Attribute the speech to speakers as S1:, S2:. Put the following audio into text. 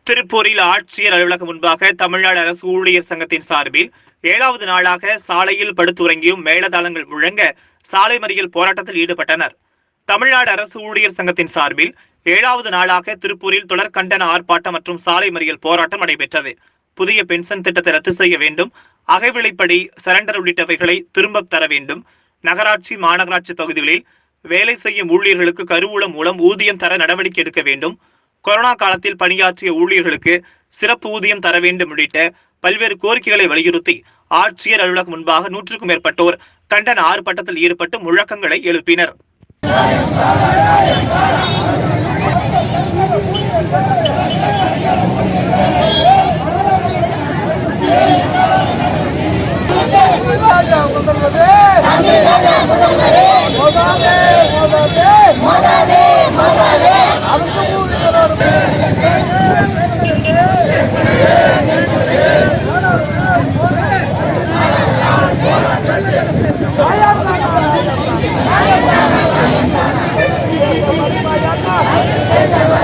S1: திருப்பூரில் ஆட்சியர் அலுவலகம் முன்பாக தமிழ்நாடு அரசு ஊழியர் சங்கத்தின் சார்பில் 7வது நாளாக சாலையில் படுத்துறங்கியும் மேளதாளங்கள் முழங்க சாலை மறியல் போராட்டத்தில் ஈடுபட்டனர். தமிழ்நாடு அரசு ஊழியர் சங்கத்தின் சார்பில் 7வது நாளாக திருப்பூரில் தொடர் கண்டன ஆர்ப்பாட்டம் மற்றும் சாலை மறியல் போராட்டம் நடைபெற்றது. புதிய பென்ஷன் திட்டத்தை ரத்து செய்ய வேண்டும், அகவிலைப்படி சரண்டர் உள்ளிட்டவைகளை திரும்ப தர வேண்டும், நகராட்சி மாநகராட்சி பகுதிகளில் வேலை செய்யும் ஊழியர்களுக்கு கருவூலம் மூலம் ஊதியம் தர நடவடிக்கை எடுக்க வேண்டும், கொரோனா காலத்தில் பணியாற்றிய ஊழியர்களுக்கு சிறப்பு ஊதியம் தர வேண்டும் உள்ளிட்ட பல்வேறு கோரிக்கைகளை வலியுறுத்தி ஆட்சியர் அலுவலகம் முன்பாக 100க்கும் மேற்பட்டோர் கண்டன ஆர்ப்பாட்டத்தில் ஈடுபட்டு முழக்கங்களை எழுப்பினர்.
S2: Esa